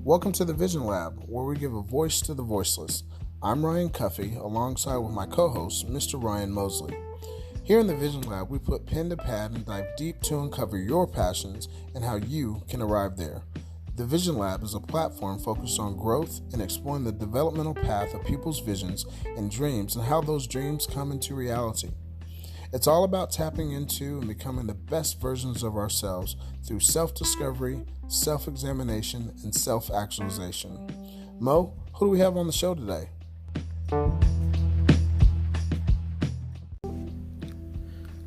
Welcome to the Vision Lab, where we give a voice to the voiceless. I'm Ryan Cuffey, alongside with my co-host, Mr. Ryan Mosley. Here in the Vision Lab, we put pen to pad and dive deep to uncover your passions and how you can arrive there. The Vision Lab is a platform focused on growth and exploring the developmental path of people's visions and dreams and how those dreams come into reality. It's all about tapping into and becoming the best versions of ourselves through self-discovery, self-examination, and self-actualization. Mo, who do we have on the show today?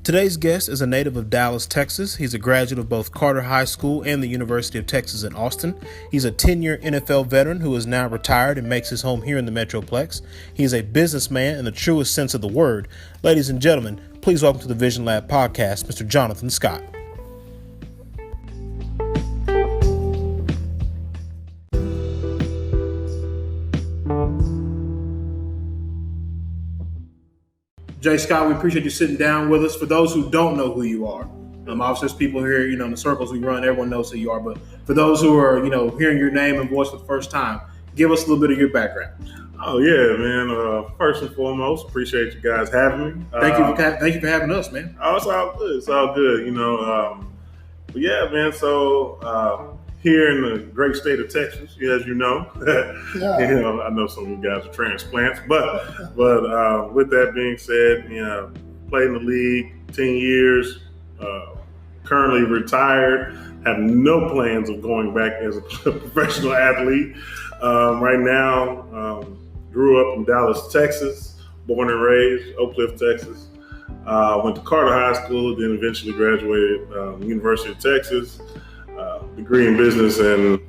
Today's guest is a native of Dallas, Texas. He's a graduate of both Carter High School and the University of Texas in Austin. He's a 10-year NFL veteran who is now retired and makes his home here in the Metroplex. He's a businessman in the truest sense of the word. Ladies and gentlemen, please welcome to the Vision Lab podcast, Mr. Jonathan Scott. Jay Scott, we appreciate you sitting down with us. For those who don't know who you are, obviously there's people here, in the circles we run, everyone knows who you are. But for those who are, hearing your name and voice for the first time, give us a little bit of your background. Oh yeah, man. First and foremost, appreciate you guys having me. Thank you for having us, man. Oh, it's all good. It's all good. But yeah, man. So here in the great state of Texas, as you know, I know some of you guys are transplants, but with that being said, played in the league 10 years, currently retired, have no plans of going back as a professional athlete. Right now, grew up in Dallas, Texas, born and raised, Oak Cliff, Texas. Went to Carter High School, then eventually graduated University of Texas. Degree in business and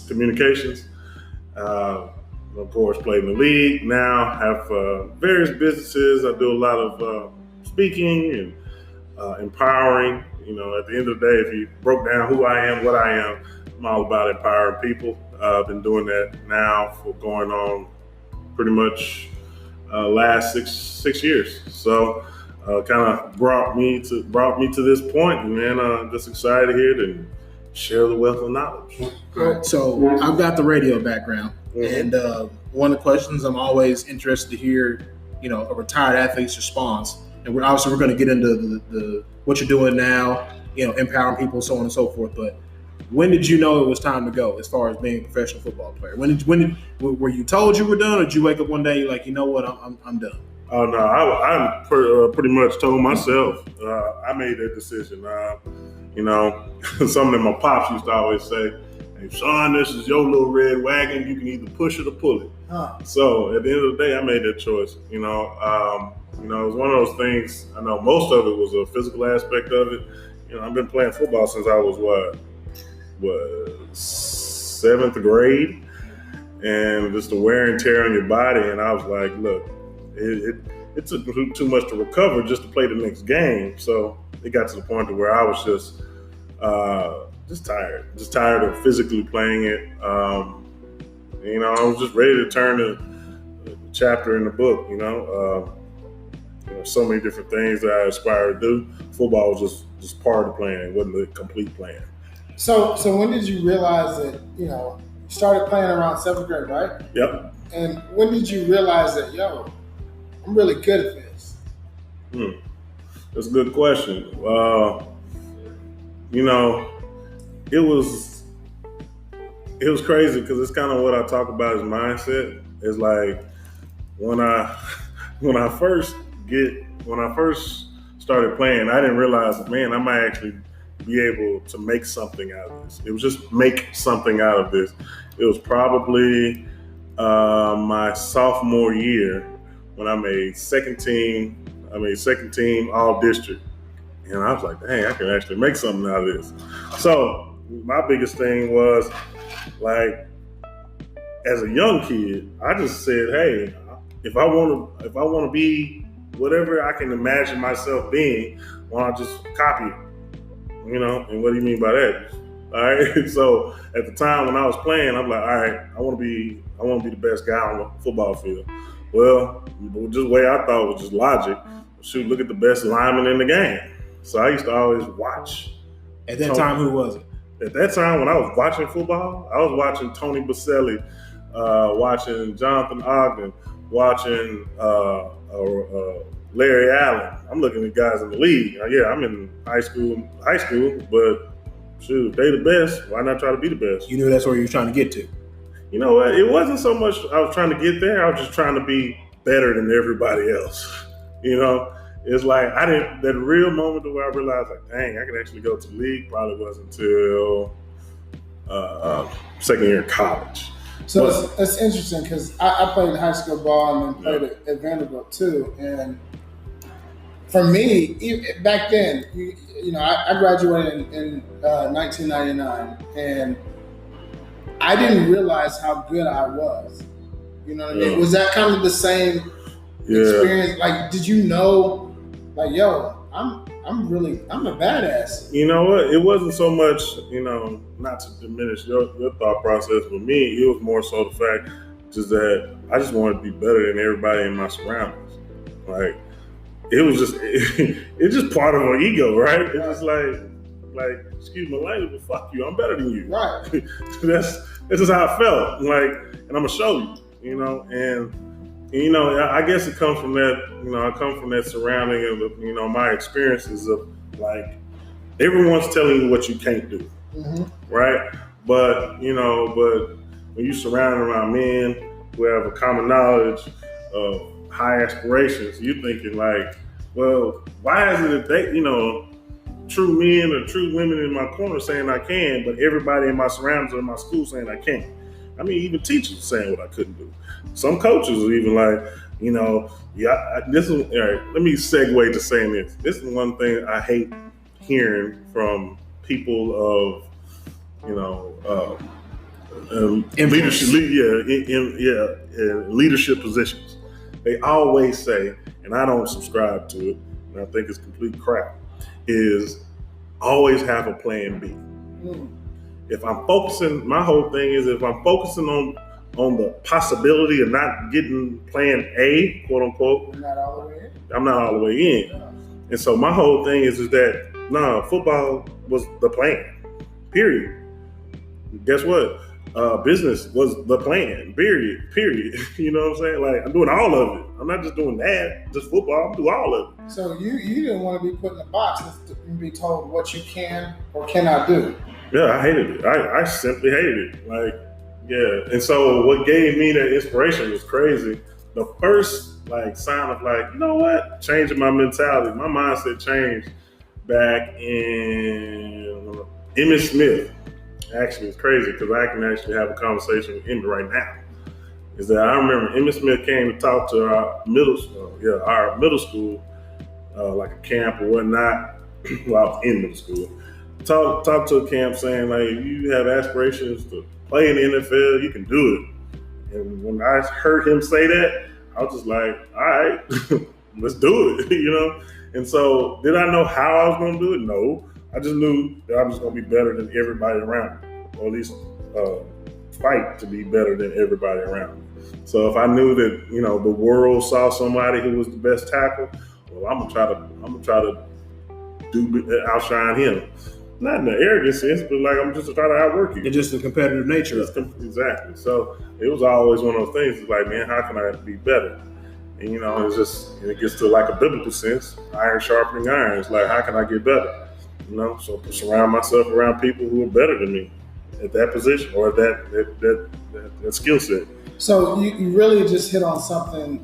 communications. Of course, played in the league. Now have various businesses. I do a lot of speaking and empowering. At the end of the day, if you broke down who I am, what I am, I'm all about empowering people. I've been doing that now for going on pretty much last six years. So. Kind of brought me to this point, and man, I'm just excited here to share the wealth of knowledge. All right, so I've got the radio background, and one of the questions I'm always interested to hear, a retired athlete's response. And we're going to get into the what you're doing now, empowering people, so on and so forth. But when did you know it was time to go as far as being a professional football player? Were you told you were done, or did you wake up one day you're like, you know what, I'm done? Oh no, I pretty much told myself I made that decision. Something that my pops used to always say, "Hey, Sean, this is your little red wagon. You can either push it or pull it." So at the end of the day, I made that choice. It was one of those things. I know most of it was a physical aspect of it. I've been playing football since I was seventh grade, and just the wear and tear on your body. And I was like, look. It took too much to recover just to play the next game. So it got to the point to where I was just tired of physically playing it. I was just ready to turn the chapter in the book. So many different things that I aspired to do. Football was just part of the plan. It wasn't the complete plan. So when did you realize that, you started playing around seventh grade, right? Yep. And when did you realize that, I'm really good at this? That's a good question. It was crazy because it's kind of what I talk about as mindset. It's like when I first started playing, I didn't realize that, man, I might actually be able to make something out of this. It was just make something out of this. It was probably my sophomore year when I made second team all district. And I was like, dang, I can actually make something out of this. So my biggest thing was, like, as a young kid, I just said, hey, if I want to be whatever I can imagine myself being, why not just copy it? And what do you mean by that? All right. So at the time when I was playing, I'm like, all right, I want to be the best guy on the football field. Well, just the way I thought was just logic. Shoot, look at the best lineman in the game. So I used to always watch. At that time, who was it? At that time, when I was watching football, I was watching Tony Baselli, watching Jonathan Ogden, watching Larry Allen. I'm looking at guys in the league. I'm in high school, but shoot, if they the best, why not try to be the best? You knew that's where you were trying to get to. You know what? It wasn't so much I was trying to get there. I was just trying to be better than everybody else. You know, it's like that real moment where I realized, like, dang, I could actually go to the league probably wasn't until second year in college. So it's interesting because I played high school ball and then played at Vanderbilt too. And for me, back then, I graduated in 1999, and I didn't realize how good I was. You know what I mean? Was that kind of the same experience? Like, did you know, like, yo, I'm a badass? You know what? It wasn't so much, not to diminish your thought process, but me, it was more so the fact just that I just wanted to be better than everybody in my surroundings. Like, it was just, it's just part of our ego, right? It's just like, excuse my language, but fuck you, I'm better than you. Right. That's just how I felt. Like, and I'm gonna show you, and I guess it comes from that, I come from that surrounding of, my experiences of, like, everyone's telling you what you can't do, right? But, when you're surrounded around men who have a common knowledge of high aspirations, you're thinking like, well, why is it that they, true men or true women in my corner saying I can, but everybody in my surroundings or in my school saying I can't? I mean, even teachers saying what I couldn't do. Some coaches are even like, this is, all right, let me segue to saying this. This is one thing I hate hearing from people of, leadership, leadership positions. They always say, and I don't subscribe to it, and I think it's complete crap, is always have a plan B. If I'm focusing, my whole thing is if I'm focusing on the possibility of not getting plan A, quote unquote, I'm not all the way in. I'm not all the way in. Yeah. And so my whole thing is that, football was the plan, period. Guess what? Business was the plan, period. You know what I'm saying? Like, I'm doing all of it. I'm not just doing that, just football. I'm doing all of it. So you didn't want to be put in a box and be told what you can or cannot do. Yeah, I hated it. I simply hated it. Like, yeah. And so what gave me that inspiration was crazy. The first sign of you know what? Changing my mentality. My mindset changed back in Emmett Smith. Actually, it's crazy because I can actually have a conversation with Emmett right now. Is that I remember Emmett Smith came to talk to our middle school, like a camp or whatnot. Well, I was in middle school. Talk to a camp saying, like, if you have aspirations to play in the NFL, you can do it. And when I heard him say that, I was just like, all right, let's do it, And so did I know how I was going to do it? No. I just knew that I was going to be better than everybody around me, or at least fight to be better than everybody around me. So if I knew that, the world saw somebody who was the best tackle, well, I'm gonna try to outshine him. Not in the arrogant sense, but I'm just trying to outwork you. It's just the competitive nature of it. Exactly. So it was always one of those things. It's like, man, how can I be better? And it gets to a biblical sense, iron sharpening iron. It's like, how can I get better? So surround myself around people who are better than me at that position or that skill set. So you really just hit on something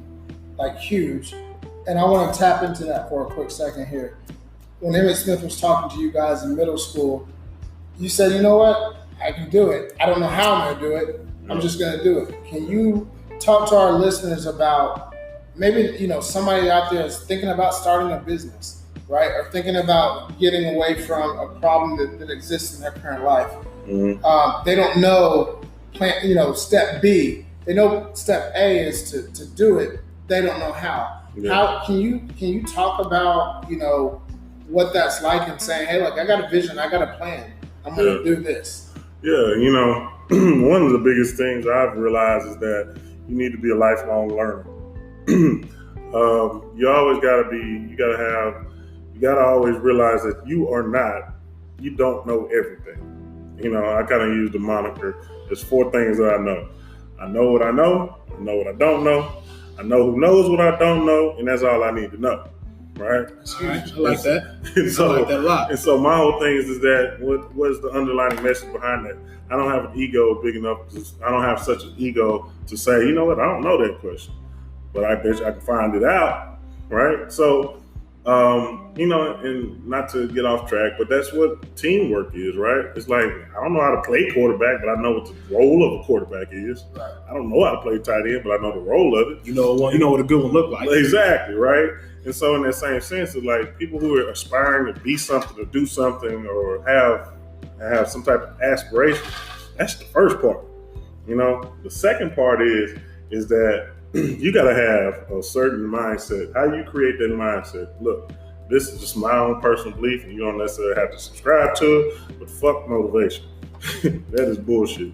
huge, and I want to tap into that for a quick second here. When Emmett Smith was talking to you guys in middle school, you said, you know what? I can do it. I don't know how I'm going to do it. I'm just going to do it. Can you talk to our listeners about maybe, somebody out there is thinking about starting a business, right? Or thinking about getting away from a problem that exists in their current life. Mm-hmm. They don't know step B. They know step A is to do it. They don't know how. Yeah. How can you talk about, what that's like and saying, hey, look, I got a vision, I got a plan. I'm going to do this. Yeah, one of the biggest things I've realized is that you need to be a lifelong learner. You always you gotta always realize that you don't know everything. I kind of use the moniker. There's 4 things that I know. I know what I know. I know what I don't know. I know who knows what I don't know, and that's all I need to know. Right? That's huge. I like that. So, I like that a lot. And so my whole thing is that what is the underlying message behind that? I don't have an ego big enough. I don't have such an ego to say, you know what, I don't know that question, but I bet you I can find it out. Right? So, and not to get off track, but that's what teamwork is, right? It's like, I don't know how to play quarterback, but I know what the role of a quarterback is. Right. I don't know how to play tight end, but I know the role of it. You know what a good one look like. Exactly, right? And so in that same sense, it's like people who are aspiring to be something, to do something, or have some type of aspiration, that's the first part. The second part is that you got to have a certain mindset. How you create that mindset? Look, this is just my own personal belief, and you don't necessarily have to subscribe to it, but fuck motivation. That is bullshit.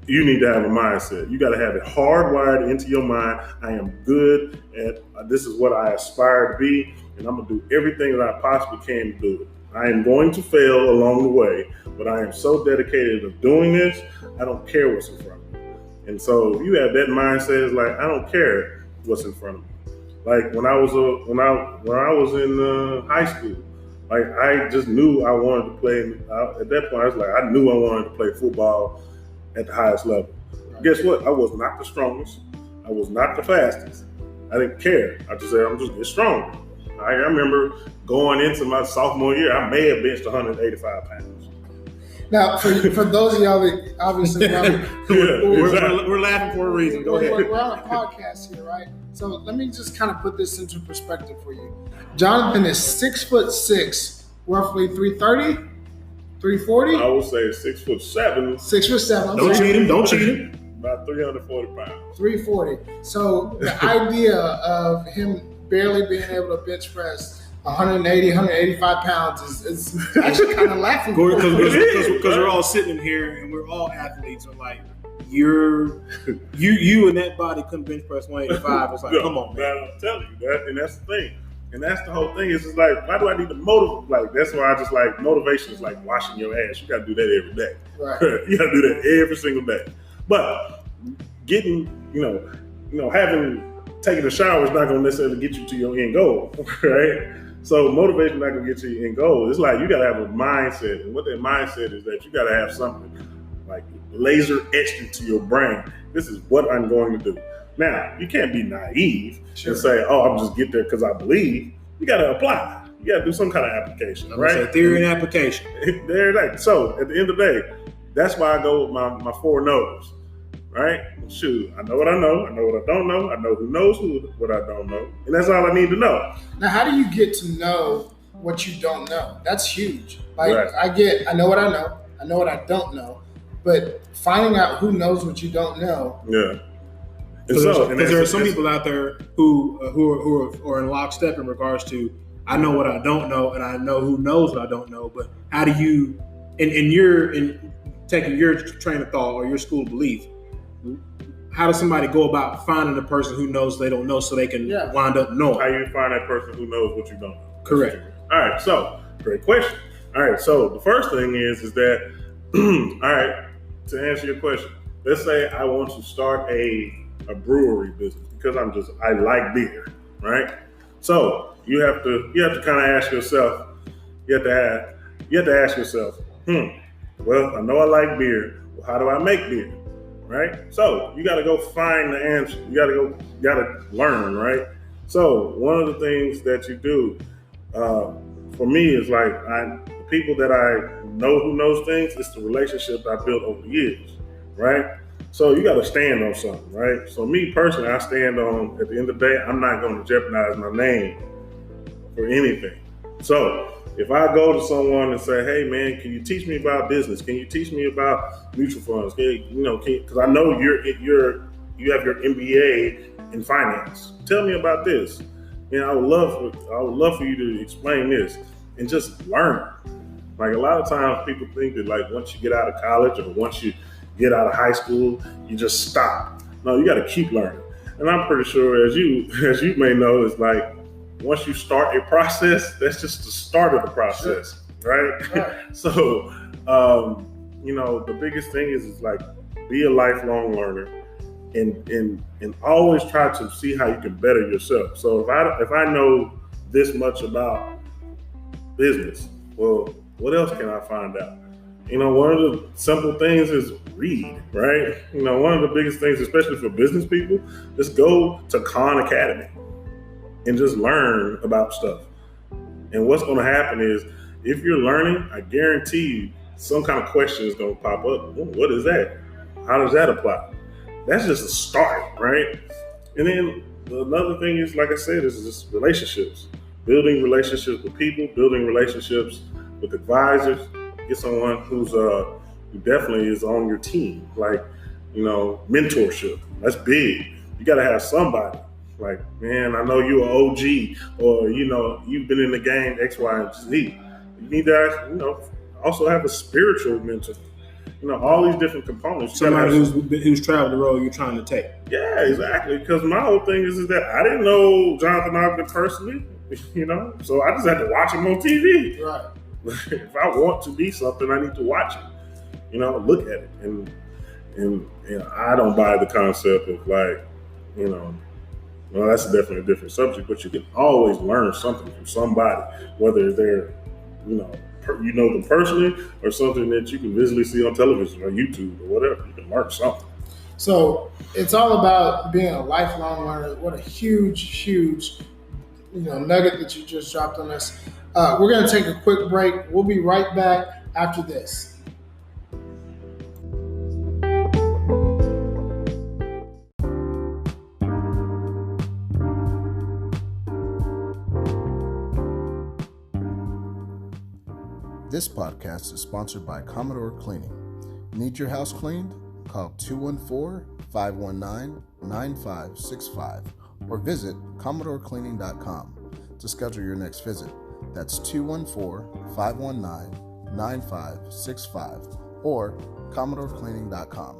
You need to have a mindset. You got to have it hardwired into your mind. I am good at this is what I aspire to be, and I'm going to do everything that I possibly can to do it. I am going to fail along the way, but I am so dedicated to doing this, I don't care what's in front of me. And so if you have that mindset, it's like, I don't care what's in front of me. Like when I was in high school, like I just knew I wanted to play. At that point, I was like, I knew I wanted to play football at the highest level. Guess what? I was not the strongest. I was not the fastest. I didn't care. I just said, I'm just getting stronger. I remember going into my sophomore year, I may have benched 185 pounds. Now, for those of y'all that obviously we're laughing for a reason. Go ahead. We're on a podcast here, right? So let me just kind of put this into perspective for you. Jonathan is 6'6", roughly 330, 340. I would say 6'7". 6'7". Don't cheat him. About 340 pounds. 340. So the idea of him barely being able to bench press 180, 185 pounds is actually kind of laughing. Because we're all sitting in here and we're all athletes. Are like, you and that body couldn't bench press 185. It's like, no, come on, man. I'm telling you that, and that's the thing. And that's the whole thing. Is just like, why do I need to motivate? Like, that's why I just like motivation is like washing your ass. You got to do that every day. Right. You got to do that every single day. But getting, taking a shower is not going to necessarily get you to your end goal, right? So motivation is not going to get you to your end goal. It's like you got to have a mindset, and what that mindset is that you got to have something like laser etched into your brain. This is what I'm going to do. Now, you can't be naive and say, "Oh, I'm just get there because I believe." You got to apply. You got to do some kind of application, right? Say theory and application. So at the end of the day, that's why I go with my 4 no's, right? Shoot, I know what I know. I know what I don't know. I know who knows what I don't know, and that's all I need to know. Now, how do you get to know what you don't know? That's huge. Like right. I know what I know. I know what I don't know, but finding out who knows what you don't know. Yeah. Because there are some people out there who are in lockstep in regards to, I know what I don't know and I know who knows what I don't know. But how do you, in taking your train of thought or your school of belief, how does somebody go about finding the person who knows they don't know so they can wind up knowing? How you find that person who knows what you don't know? Correct. All right. So great question. All right. So the first thing is that, all right, to answer your question, let's say I want to start a brewery business because I like beer, right? So you have to kind of ask yourself, you have to ask yourself, well, I know I like beer. Well, how do I make beer, right? So you got to go find the answer. You got to learn, right? So one of the things that you do for me is like the people that I know who knows things. It's the relationships I built over the years, right? So you got to stand on something, right? So me personally, I stand on, at the end of the day, I'm not going to jeopardize my name for anything. So if I go to someone and say, hey man, can you teach me about business? Can you teach me about mutual funds? Because I know you have your MBA in finance. Tell me about this. I would love for you to explain this and just learn. Like a lot of times people think that like once you get out of college or once you get out of high school, you just stop. No, you got to keep learning. And I'm pretty sure, as you may know, it's like once you start a process, that's just the start of the process, right? So the biggest thing is like be a lifelong learner and always try to see how you can better yourself. So if I know this much about business, well, what else can I find out? One of the simple things is read, right? One of the biggest things, especially for business people, just go to Khan Academy and just learn about stuff. And what's going to happen is, if you're learning, I guarantee you some kind of question is going to pop up. What is that? How does that apply? That's just a start, right? And then another thing is, like I said, is just relationships. Building relationships with people, building relationships with advisors. Get someone who definitely is on your team. Like, mentorship. That's big. You got to have somebody. Like, man, I know you're an OG, or, you've been in the game X, Y, and Z. You need to, also have a spiritual mentor. All these different components. Somebody who's traveled the road you're trying to take. Yeah, exactly. Because my whole thing is that I didn't know Jonathan Ogden personally, so I just had to watch him on TV. Right. If I want to be something, I need to watch it. Look at it, and I don't buy the concept of like, well, that's definitely a different subject, but you can always learn something from somebody, whether they're, them personally or something that you can visually see on television or YouTube or whatever. You can learn something. So it's all about being a lifelong learner. What a huge, nugget that you just dropped on us. We're going to take a quick break. We'll be right back after this. This podcast is sponsored by Commodore Cleaning. Need your house cleaned? Call 214-519-9565 or visit CommodoreCleaning.com to schedule your next visit. That's 214-519-9565 or CommodoreCleaning.com.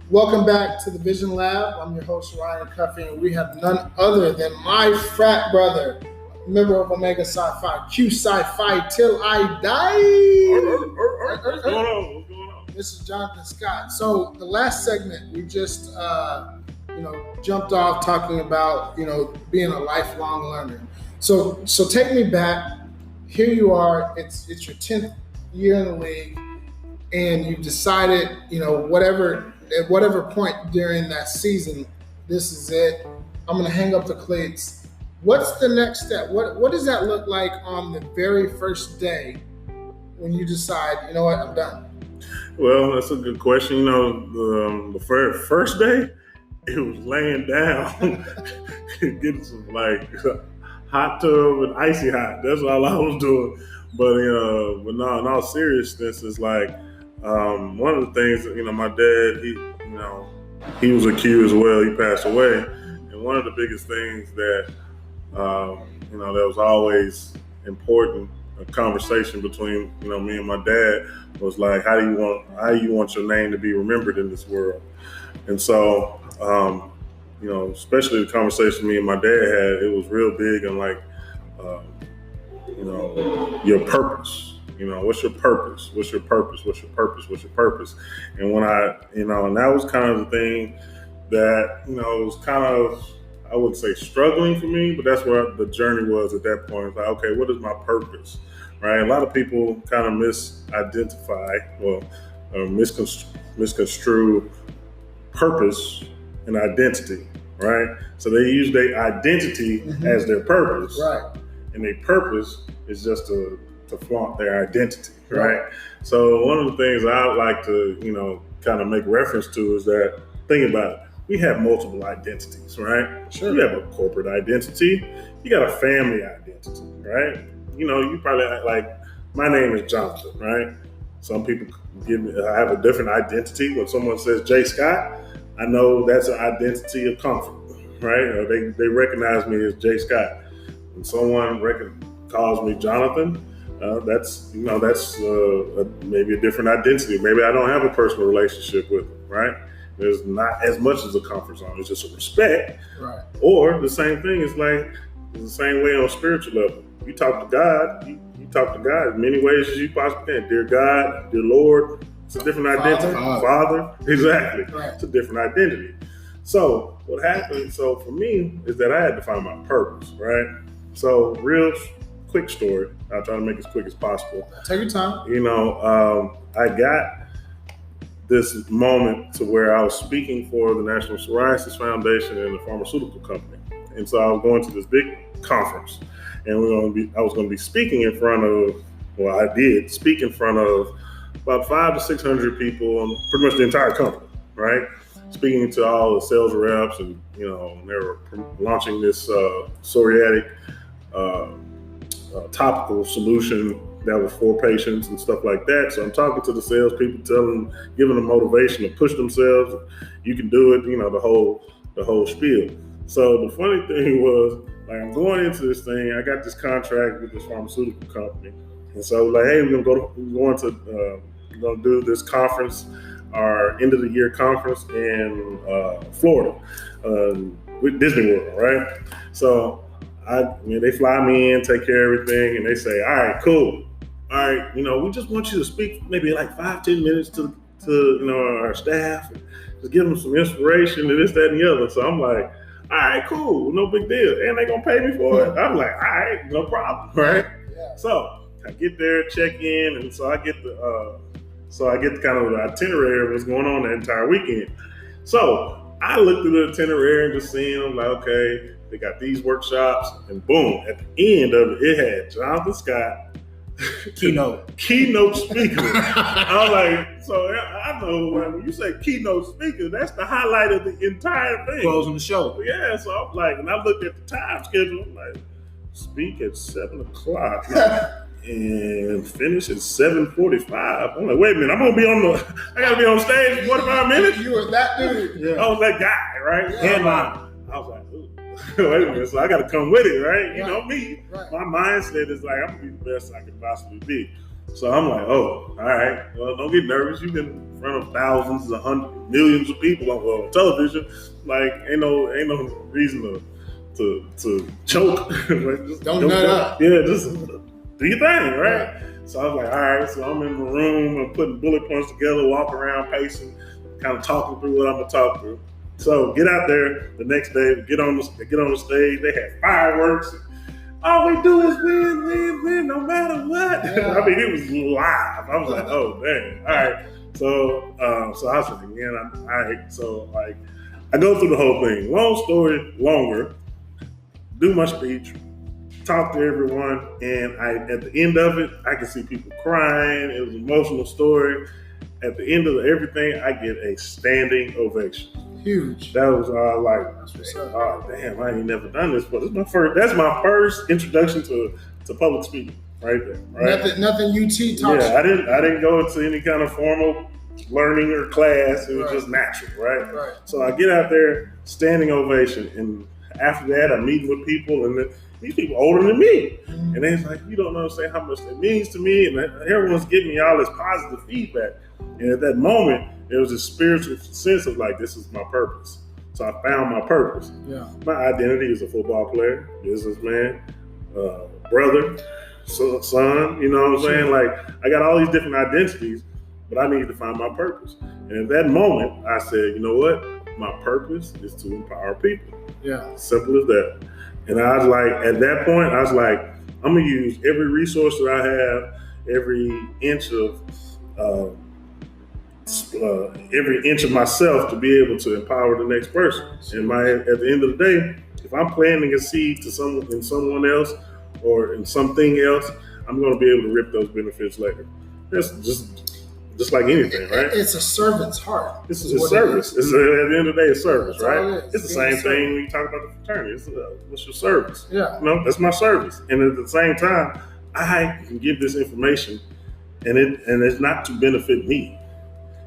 Welcome back to the Vision Lab. I'm your host, Ryan Cuffey, and we have none other than my frat brother, member of Omega Sci-Fi, Q Sci-Fi till I die. What's going on? This is Jonathan Scott. So the last segment, we just, jumped off talking about, being a lifelong learner. So take me back. Here you are. It's your 10th year in the league, and you've decided, at whatever point during that season, this is it. I'm going to hang up the cleats. What's the next step? What does that look like on the very first day when you decide, you know what, I'm done? Well, that's a good question. The first day, it was laying down, getting some hot tub and icy hot. That's all I was doing. But no, in all seriousness, it's like one of the things that my dad, he was a Q as well. He passed away, and one of the biggest things that that was always important, a conversation between me and my dad, was like, how you want your name to be remembered in this world. And so especially the conversation me and my dad had, it was real big on your purpose. What's your purpose? What's your purpose? What's your purpose? What's your purpose? And when and that was kind of the thing that, was kind of, I wouldn't say struggling for me, but that's where the journey was at that point. It's like, okay, what is my purpose? Right? A lot of people kind of misconstrue purpose and identity, right? So they use their identity as their purpose. Right. And their purpose is just to flaunt their identity, right? So one of the things I like to, kind of make reference to is that, think about it, we have multiple identities, right? Sure. You have a corporate identity, you got a family identity, right? You probably like, my name is Jonathan, right? Some people I have a different identity. When someone says J. Scott, I know that's an identity of comfort, right? Or they recognize me as J. Scott. When someone calls me Jonathan, that's maybe a different identity. Maybe I don't have a personal relationship with them, right? There's not as much as a comfort zone. It's just a respect. Right. Or the same thing is like it's the same way on a spiritual level. You talk to God, you talk to God in many ways as you possibly can. Dear God, dear Lord, it's a different identity. Father. Exactly. Right. It's a different identity. So what happened, for me, is that I had to find my purpose, right? So real quick story. I'll try to make it as quick as possible. Take your time. I got this moment to where I was speaking for the National Psoriasis Foundation and the pharmaceutical company. And so I was going to this big conference, and I was going to be speaking in front of, I did speak in front of about 500 to 600 people, and pretty much the entire company, right? Speaking to all the sales reps, and they were launching this psoriatic topical solution that was for patients and stuff like that. So I'm talking to the salespeople, giving them motivation to push themselves. You can do it, the whole spiel. So the funny thing was, like, I'm going into this thing. I got this contract with this pharmaceutical company, and so like, hey, we're going to do this conference, our end of the year conference in Florida with Disney World, right? So they fly me in, take care of everything, and they say, all right, cool. All right, we just want you to speak maybe like 5-10 minutes to our staff, and just give them some inspiration and this, that, and the other. So I'm like, all right, cool, no big deal. And they gonna pay me for it. I'm like, all right, no problem, right? Yeah. So I get there, check in, and so I get the kind of the itinerary of what's going on the entire weekend. So I looked through the itinerary and just seeing, I'm like, okay, they got these workshops, and boom, at the end of it had Jonathan Scott, keynote speaker. I was like, so I know when you say keynote speaker, that's the highlight of the entire thing. Closing the show. Yeah, so I'm like, and I looked at the time schedule, I'm like, speak at 7:00 and finish at 7:45. I'm like, wait a minute, I gotta be on stage for 45 minutes? You were that dude. Yeah. I was that guy, right? Yeah. Headline. I was like, ooh. Wait a minute, so I got to come with it, right? You know me. Right. My mindset is like, I'm going to be the best I can possibly be. So I'm like, oh, all right. Well, don't get nervous. You've been in front of thousands, hundreds, millions of people on television. Like, ain't no reason to choke. Like, just don't nut up. Yeah, just do your thing, right? So I was like, all right. So I'm in the room, I'm putting bullet points together, walking around, pacing, kind of talking through what I'm going to talk through. So get out there the next day, get on the stage. They had fireworks. All we do is win, no matter what. Yeah. I mean, it was live. I was like, oh dang, all right. So I was like, man, all right. So like, I go through the whole thing. Long story longer. Do my speech, talk to everyone, and at the end of it, I could see people crying. It was an emotional story. At the end of everything, I get a standing ovation. Huge. That was oh damn, I ain't never done this, but that's my first introduction to public speaking right there. Right? Nothing UT taught you. I didn't go into any kind of formal learning or class. It was just natural, right? So I get out there, standing ovation, and after that I'm meeting with people, and these people older than me. Mm-hmm. And they're like, you don't understand how much that means to me, and everyone's giving me all this positive feedback. And at that moment, there was a spiritual sense of like, this is my purpose. So I found my purpose. Yeah. My identity is a football player, businessman, brother, son, you know what I'm saying? Like, I got all these different identities, but I needed to find my purpose. And at that moment, I said, you know what? My purpose is to empower people. Yeah. Simple as that. And I was like, at that point, I was like, I'm going to use every resource that I have, every inch of myself to be able to empower the next person. And at the end of the day, if I'm planting a seed to someone else or in something else, I'm going to be able to reap those benefits later. That's just like anything, right? It's a servant's heart. It's a service. It's at the end of the day, it's service, That's right? It's the same thing when you talk about the fraternity. What's your service? Yeah. That's my service. And at the same time, I can give this information, and it's not to benefit me.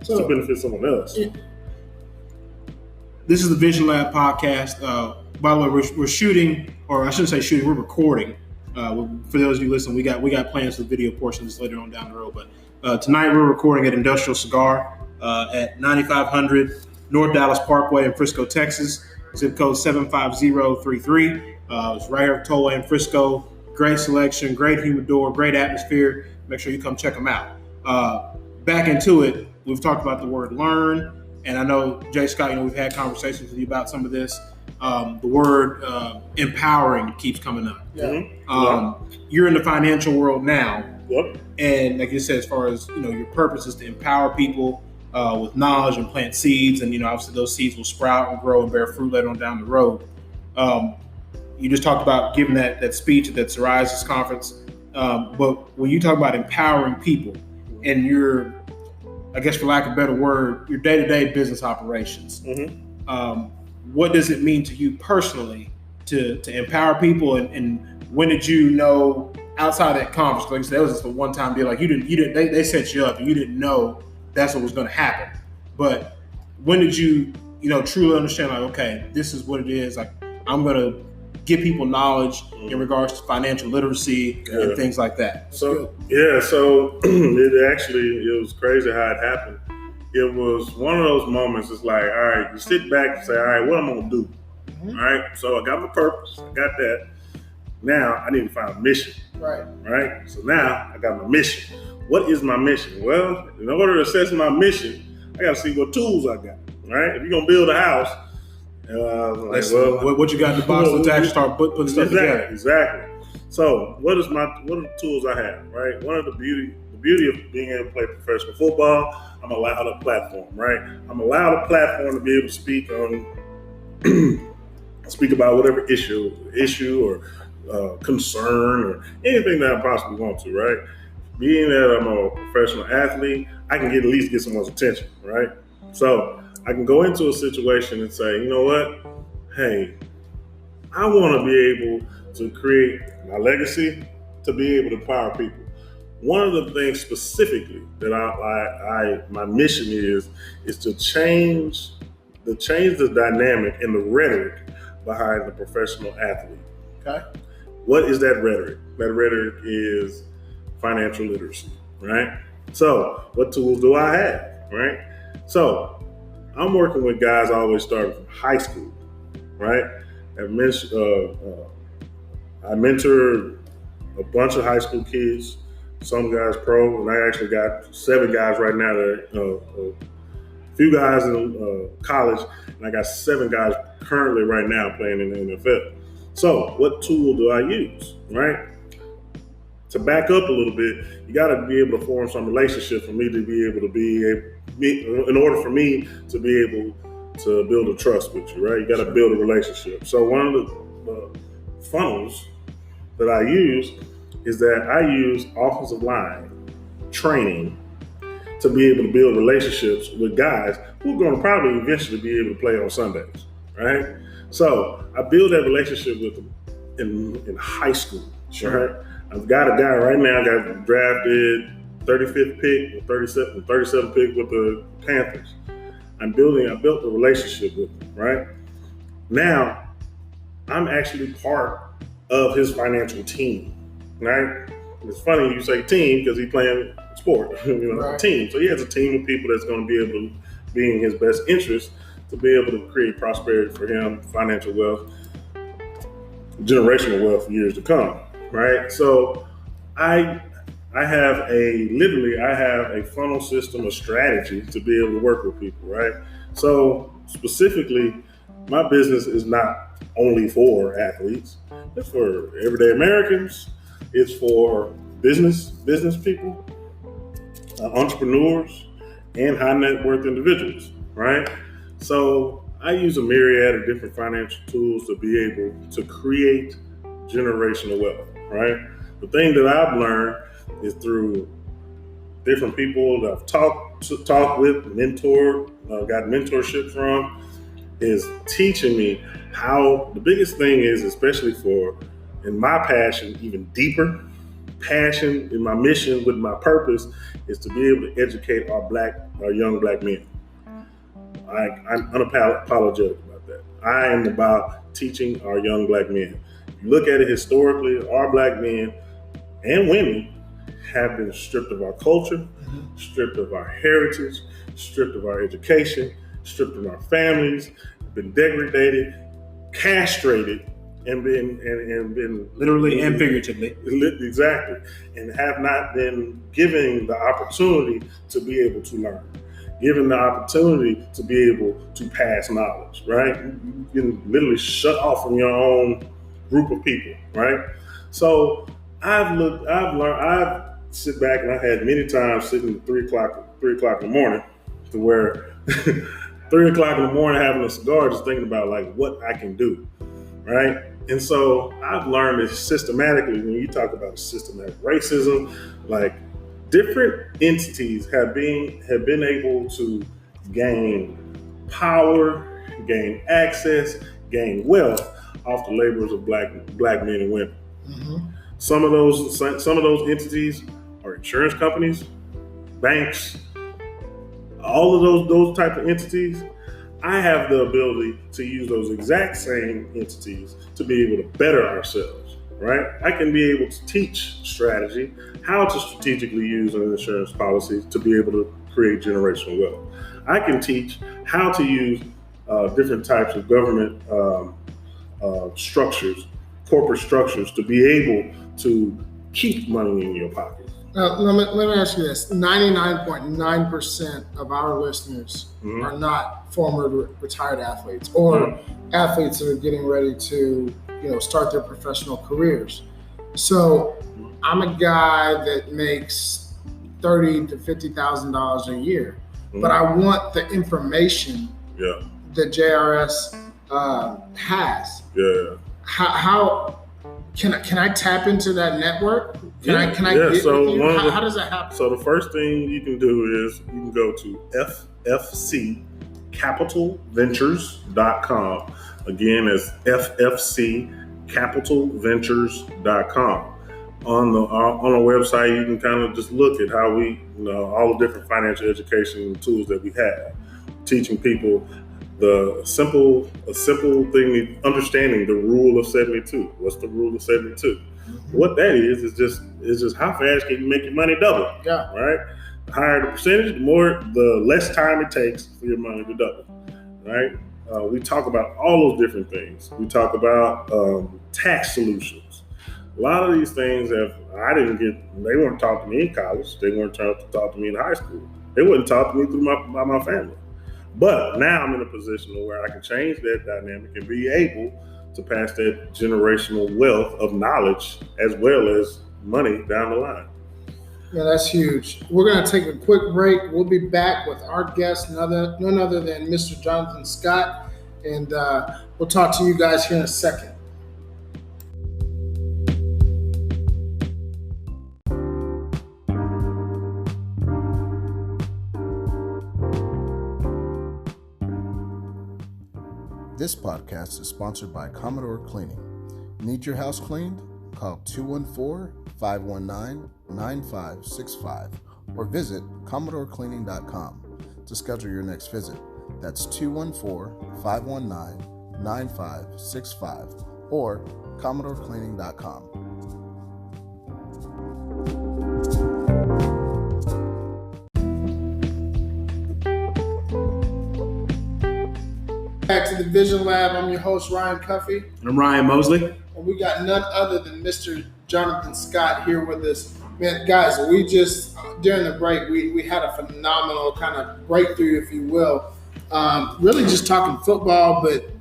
It's to benefit someone else. This is the Vision Lab podcast. By the way, we're shooting, or I shouldn't say shooting, we're recording. For those of you listening, we got plans for the video portions later on down the road. But tonight we're recording at Industrial Cigar at 9500 North Dallas Parkway in Frisco, Texas. Zip code 75033. It's right here at Tollway in Frisco. Great selection, great humidor, great atmosphere. Make sure you come check them out. Back into it, we've talked about the word learn, and I know, Jay Scott, we've had conversations with you about some of this. The word empowering keeps coming up. Yeah. You're in the financial world now. Yep. And like you said, as far as, your purpose is to empower people with knowledge and plant seeds. And, obviously those seeds will sprout and grow and bear fruit later on down the road. You just talked about giving that speech at that Psoriasis conference. But when you talk about empowering people and your, I guess for lack of a better word, your day-to-day business operations, what does it mean to you personally to empower people? And when did you know outside that conference, like you said, that was just a one-time deal. Like you didn't, they set you up and you didn't know that's what was going to happen. But when did you, truly understand, like, okay, this is what it is. Like, I'm going to give people knowledge in regards to financial literacy and things like that. So it was crazy how it happened. It was one of those moments. It's like, all right, you sit back and say, all right, what am I going to do? All right. So I got my purpose. I got that. Now I need to find a mission. Right. So now I got my mission. What is my mission? Well, in order to assess my mission, I got to see what tools I got. Right. If you're going to build a house, what you got in the box to actually start putting stuff together. Exactly. So what are the tools I have? Right. One of the beauty of being able to play professional football, I'm allowed a platform. Right. I'm allowed a platform to be able to speak on, speak about whatever issue or concern or anything that I possibly want to. Right. Being that I'm a professional athlete, I can at least get someone's attention. Right. So I can go into a situation and say, you know what? Hey, I want to be able to create my legacy, to be able to empower people. One of the things specifically that my mission is to change the dynamic and the rhetoric behind the professional athlete. Okay. What is that rhetoric? That rhetoric is financial literacy, right? So what tools do I have, right? So I'm working with guys always starting from high school, right? I mentor a bunch of high school kids, some guys pro, and I actually got 7 guys right now that a few guys in college, and I got 7 guys currently right now playing in the NFL. So what tool do I use, right? To back up a little bit, you got to be able to form some relationship for me to be able to in order for me to be able to build a trust with you, right? You got to build a relationship. So one of the funnels that I use is that I use offensive line training to be able to build relationships with guys who are going to probably eventually be able to play on Sundays, right? So I build that relationship with them in high school, right? I've got a guy right now got drafted 35th pick, 37th pick with the Panthers. I built a relationship with him, right? Now, I'm actually part of his financial team, right? It's funny you say team because he's playing sport, right. Team. So he has a team of people that's going to be able to be in his best interest to be able to create prosperity for him, financial wealth, generational wealth for years to come, right? So I have a funnel system, a strategy to be able to work with people, right? So specifically, my business is not only for athletes, it's for everyday Americans, it's for business people, entrepreneurs, and high net worth individuals, right? So I use a myriad of different financial tools to be able to create generational wealth, right? The thing that I've learned is through different people that I've talked with, mentored, got mentorship from, is teaching me how the biggest thing is, especially in my passion, even deeper passion in my mission with my purpose, is to be able to educate our young black men. I'm unapologetic about that. I am about teaching our young black men. If you look at it historically, our black men and women have been stripped of our culture, stripped of our heritage, stripped of our education, stripped from our families, been degraded, castrated, and been literally and figuratively. Exactly. And have not been given the opportunity to be able to learn, given the opportunity to be able to pass knowledge, right? You can literally shut off from your own group of people, right? So I've sit back and I had many times sitting at 3 o'clock in the morning to where 3 o'clock in the morning having a cigar, just thinking about like what I can do, right? And so I've learned this systematically. When you talk about systematic racism, like different entities have been able to gain power, gain access, gain wealth off the labors of black men and women. Mm-hmm. Some of those entities are insurance companies, banks, all of those type of entities. I have the ability to use those exact same entities to be able to better ourselves, right? I can be able to teach strategy, how to strategically use an insurance policy to be able to create generational wealth. I can teach how to use different types of government structures, corporate structures, to be able to keep money in your pocket. Let me ask you this. 99.9% of our listeners are not former retired athletes or athletes that are getting ready to, start their professional careers. So I'm a guy that makes $30,000 to $50,000 a year, but I want the information that JRS has. Yeah. How can I tap into that network? Can I get so with you? How does that happen? So the first thing you can do is you can go to ffccapitalventures.com. Again, it's ffccapitalventures.com. On the website, you can kind of just look at how we, all the different financial education tools that we have, teaching people a simple thing, understanding the rule of 72. What's the rule of 72? What that is just how fast can you make your money double? Yeah. Right? The higher the percentage, the less time it takes for your money to double. Right? We talk about all those different things. We talk about tax solutions. A lot of these things they weren't taught to me in college. They weren't taught to me in high school. They weren't taught to me by my family. But now I'm in a position where I can change that dynamic and be able to pass that generational wealth of knowledge as well as money down the line. Yeah, that's huge. We're going to take a quick break. We'll be back with our guest, none other than Mr. Jonathan Scott, and we'll talk to you guys here in a second. This podcast is sponsored by Commodore Cleaning. Need your house cleaned? Call 214-519-9565 or visit CommodoreCleaning.com to schedule your next visit. That's 214-519-9565 or CommodoreCleaning.com. Back to the Vision Lab. I'm your host, Ryan Cuffey. And I'm Ryan Mosley. And we got none other than Mr. Jonathan Scott here with us. Man, guys, we just, during the break, we had a phenomenal kind of breakthrough, if you will. Really just talking football, but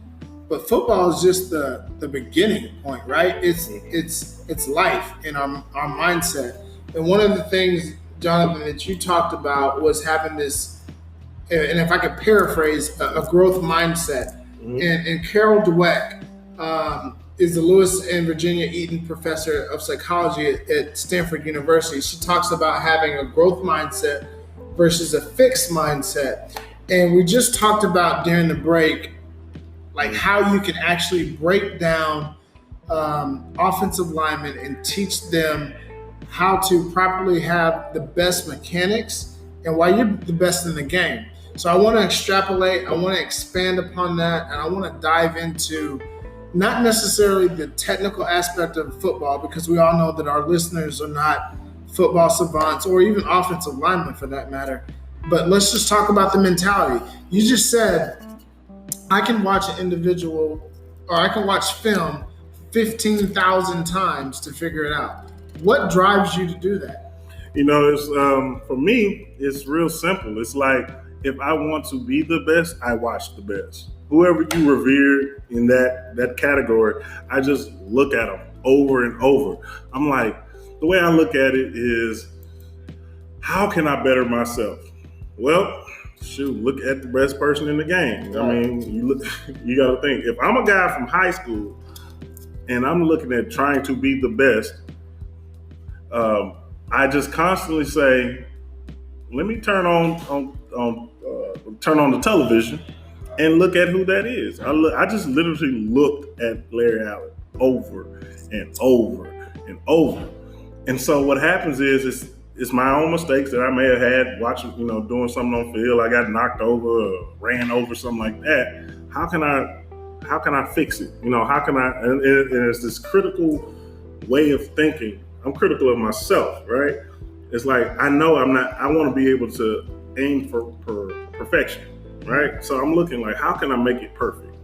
football is just the beginning point, right? It's life in our mindset. And one of the things, Jonathan, that you talked about was having this, and if I could paraphrase, a growth mindset. And Carol Dweck is the Lewis and Virginia Eaton Professor of Psychology at Stanford University. She talks about having a growth mindset versus a fixed mindset. And we just talked about during the break, like how you can actually break down offensive linemen and teach them how to properly have the best mechanics and why you're the best in the game. So I want to extrapolate, I want to expand upon that, and I want to dive into not necessarily the technical aspect of football, because we all know that our listeners are not football savants or even offensive linemen for that matter, But let's just talk about the mentality. You just said, I can watch an individual, or I can watch film 15,000 times to figure it out. What drives you to do that? It's for me, it's real simple. It's like if I want to be the best, I watch the best. Whoever you revere in that category, I just look at them over and over. I'm like, the way I look at it is, how can I better myself? Well, shoot, look at the best person in the game. I mean, you got to think. If I'm a guy from high school and I'm looking at trying to be the best, I just constantly say, let me turn on the television and look at who that is. I just literally looked at Larry Allen over and over and over. And so what happens is it's my own mistakes that I may have had watching, doing something on field. I got knocked over or ran over, something like that. How can I fix it? How can I, and it's this critical way of thinking. I'm critical of myself, right? It's like, I want to be able to aim for perfection, right? So I'm looking like, how can I make it perfect?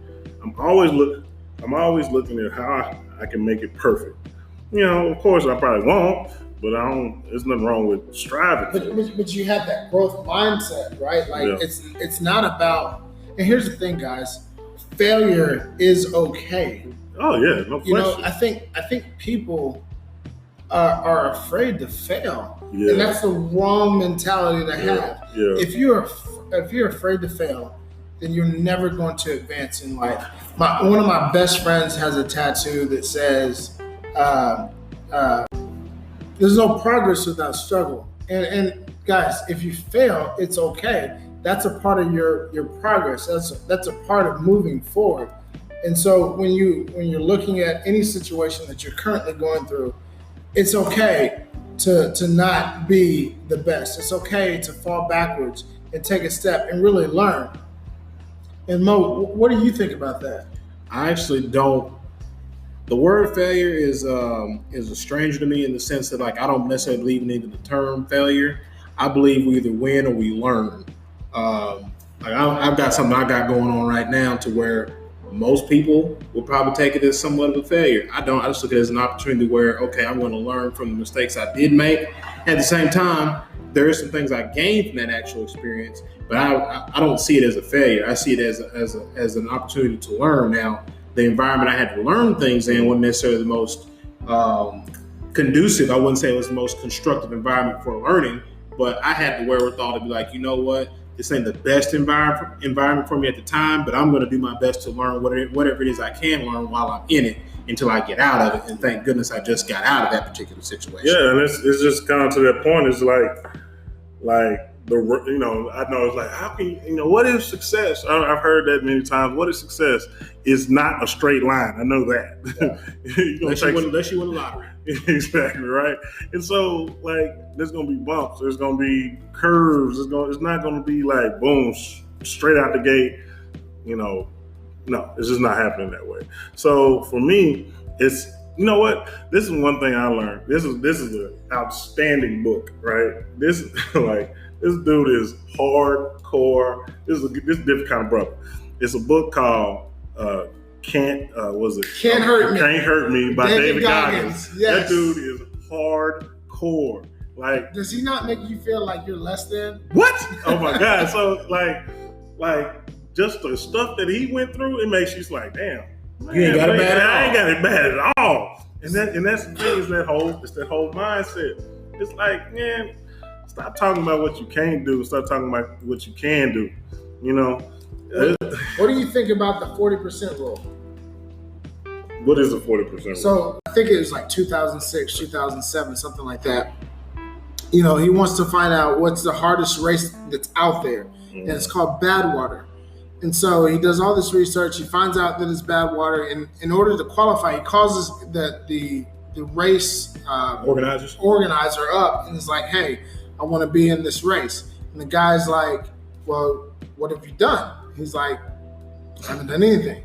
I'm always looking at how I can make it perfect. Of course I probably won't, but there's nothing wrong with striving. But you have that growth mindset, right? Like it's not about, and here's the thing, guys, failure is okay. Oh yeah, no question. I think people are afraid to fail. Yeah. And that's the wrong mentality to have. Yeah. If you're afraid to fail, then you're never going to advance in life. One of my best friends has a tattoo that says, there's no progress without struggle. And guys, if you fail, it's okay. That's a part of your progress. That's a part of moving forward. And so when you're looking at any situation that you're currently going through, it's okay to not be the best. It's okay to fall backwards and take a step and really learn. And Mo, what do you think about that? I actually don't. The word failure is a stranger to me in the sense that, like, I don't necessarily believe in even the term failure. I believe we either win or we learn. I've got something I got going on right now to where most people will probably take it as somewhat of a failure. I don't. I just look at it as an opportunity where, okay, I'm going to learn from the mistakes I did make. At the same time, there are some things I gained from that actual experience, but I don't see it as a failure. I see it as an opportunity to learn. Now, the environment I had to learn things in wasn't necessarily the most conducive. I wouldn't say it was the most constructive environment for learning, but I had the wherewithal to be like, you know what? This ain't the best environment for me at the time, but I'm going to do my best to learn whatever it is I can learn while I'm in it until I get out of it. And thank goodness I just got out of that particular situation. Yeah, and it's just kind of to that point. It's like I know it's like, how can what is success? I've heard that many times. What is success? Is not a straight line. I know that. Yeah. Unless you win the lottery. Exactly, right. And so, like, there's gonna be bumps. There's gonna be curves. It's not gonna be like boom, straight out the gate. No, it's just not happening that way. So for me, it's, you know what? This is one thing I learned. This is an outstanding book, right? This dude is hardcore. This is a different kind of brother. It's a book called Can't Hurt Me by David Goggins. Yes. That dude is hardcore. Like, does he not make you feel like you're less than? What? Oh my God. So like just the stuff that he went through, it makes you like, damn. Man, you ain't got it bad at all. I ain't got it bad at all. And that's the thing, is that whole mindset. It's like, man, stop talking about what you can't do. Start talking about what you can do. What do you think about the 40% rule? What is the 40% rule? So I think it was like 2006, 2007, something like that. He wants to find out what's the hardest race that's out there. Mm-hmm. And it's called Badwater. And so he does all this research. He finds out that it's Badwater. And in order to qualify, he calls the race organizer up and is like, hey, I want to be in this race. And the guy's like, well, what have you done? He's like, I haven't done anything.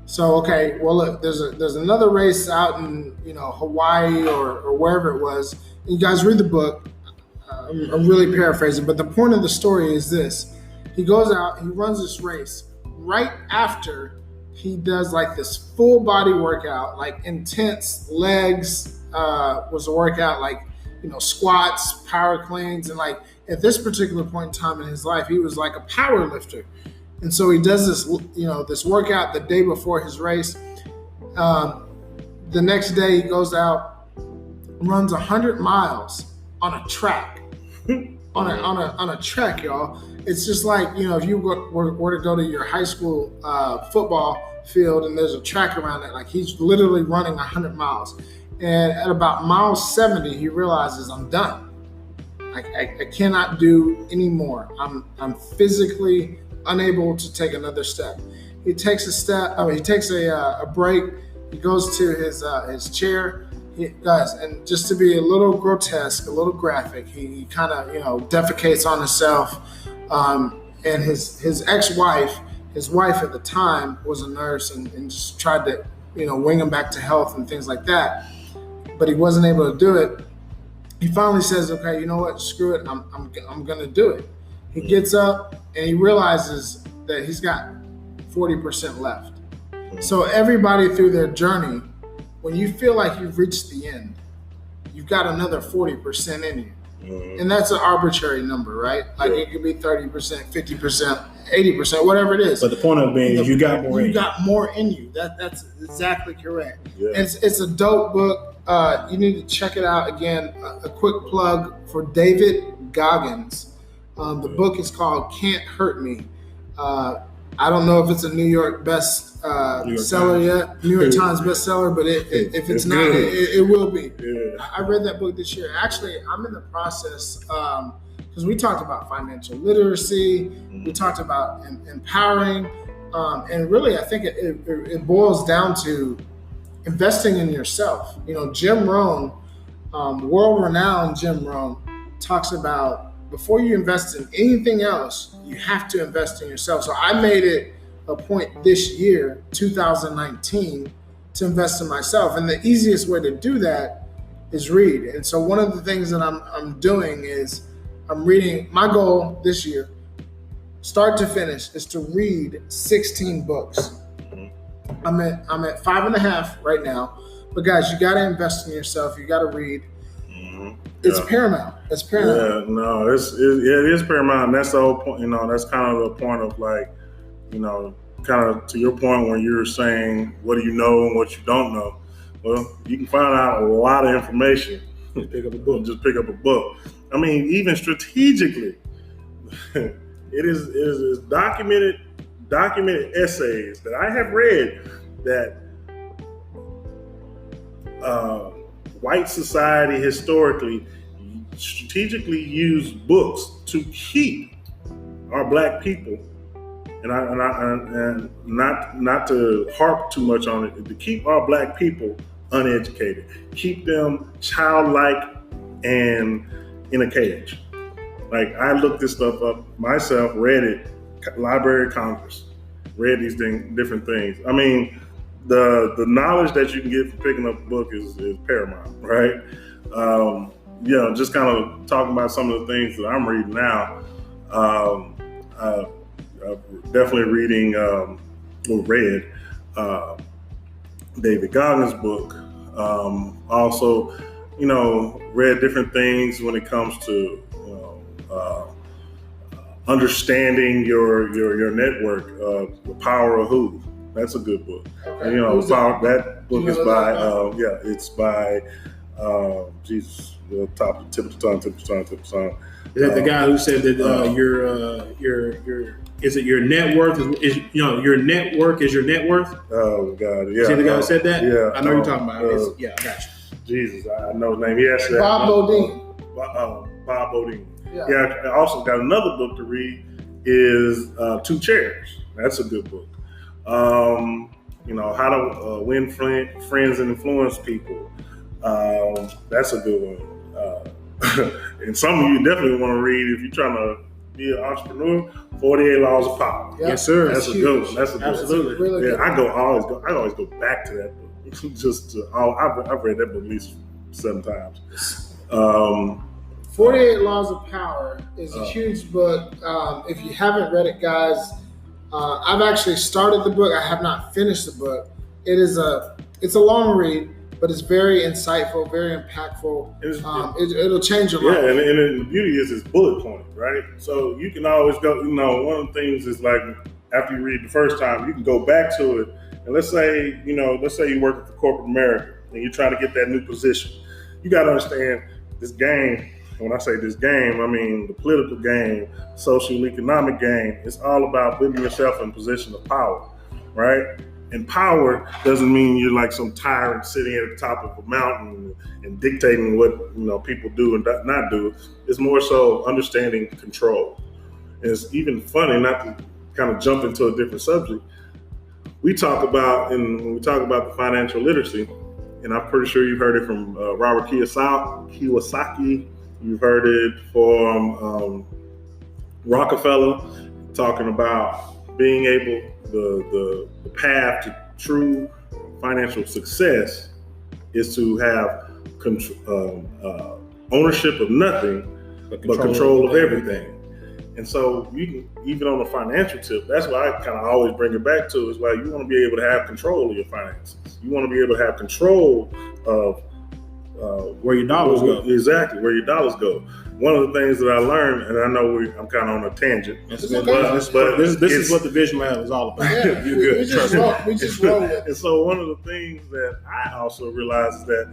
So, okay, well, look, there's another race out in, Hawaii or wherever it was. And you guys read the book. I'm really paraphrasing, but the point of the story is this. He goes out, he runs this race right after he does like this full body workout, like intense legs was a workout, like, squats, power cleans. And like at this particular point in time in his life, he was like a power lifter. And so he does this, this workout the day before his race. The next day he goes out, runs 100 miles on a track, on a track, y'all. It's just like, if you were to go to your high school football field and there's a track around it, like he's literally running 100 miles. And at about mile 70, he realizes, I'm done. I cannot do any more. I'm physically unable to take another step. He takes a break. He goes to his chair. Guys, and just to be a little grotesque, a little graphic, he kind of, defecates on himself. And his ex-wife, his wife at the time was a nurse and just tried to, wing him back to health and things like that. But he wasn't able to do it. He finally says, okay, you know what? Screw it. I'm going to do it. He gets up and he realizes that he's got 40% left. So everybody through their journey, when you feel like you've reached the end, you've got another 40% in you. Mm-hmm. And that's an arbitrary number, right? Like it could be 30%, 50%, 80%, whatever it is. But the point of it being is you got more in you. That's exactly correct. Yeah. It's a dope book. You need to check it out. Again, a quick plug for David Goggins. The book is called Can't Hurt Me. I don't know if it's a New York seller yet, New York Times bestseller, but if it's not, it will be. Yeah. I read that book this year. Actually, I'm in the process, because we talked about financial literacy, we talked about empowering, and really I think it boils down to investing in yourself. Jim Rohn, world-renowned Jim Rohn, talks about before you invest in anything else, you have to invest in yourself. So I made it a point this year, 2019, to invest in myself. And the easiest way to do that is read. And so one of the things that I'm doing is I'm reading. My goal this year, start to finish, is to read 16 books. I'm at 5.5 right now. But guys, you got to invest in yourself. You got to read. It's paramount. It's paramount. Yeah, no, it is paramount. And that's the whole point. That's kind of the point of like, kind of to your point when you're saying what do you know and what you don't know. Well, you can find out a lot of information. Pick up a book. Just pick up a book. I mean, even strategically, it is documented essays that I have read that white society historically strategically used books to keep our black people, and not to harp too much on it, to keep our black people uneducated, keep them childlike and in a cage. Like I looked this stuff up myself, read it, Library of Congress, read these different things. I mean, the knowledge that you can get from picking up a book is paramount, right? Just kind of talking about some of the things that I'm reading now. Definitely reading read David Goggins' book. Also, read different things when it comes to understanding your network. The Power of Who. That's a good book. Okay. That book is by it's by Jesus. The tip of the tongue. Is that the guy who said that your is it your net worth is your network is your net worth? Oh God, yeah. Is he the guy who said that? Yeah, I know you're talking about. I got you. Jesus, I know his name. He asked that. Bob Bodine. Bob Bodine. Yeah. I also got another book to read. Is Two Chairs. That's a good book. How to win friends and influence people. That's a good one. And some of you definitely want to read if you're trying to be an entrepreneur. 48 Laws of Power. Yeah. Yes, sir. That's a good one. That's a good one. Absolutely. Really good. I always go back to that book. I've read that book at least 7 times. 48 Laws of Power is a huge book. If you haven't read it, guys, I've actually started the book. I have not finished the book. It's a long read, but it's very insightful, very impactful. It'll change your life. Yeah, and the beauty is it's bullet pointed, right? So you can always go, one of the things is like after you read the first time, you can go back to it. And let's say you work for corporate America and you're trying to get that new position. You got to understand this game. When I say this game, I mean the political game, social economic game. It's all about putting yourself in a position of power, right? And power doesn't mean you're like some tyrant sitting at the top of a mountain and dictating what people do and not do. It's more so understanding control. And it's even funny, not to kind of jump into a different subject. When we talk about the financial literacy, and I'm pretty sure you've heard it from Robert Kiyosaki. You've heard it from Rockefeller, talking about being able, the path to true financial success is to have ownership of nothing, but control of everything. And so you can, even on a financial tip, that's why I kind of always bring it back to, is why you want to be able to have control of your finances. You want to be able to have control of where your dollars go. Exactly, where your dollars go. One of the things that I learned, and I know I'm kind of on a tangent, but this is what the Vision Lab is all about. Yeah, you're good. We just roll with it. And so one of the things that I also realized is that,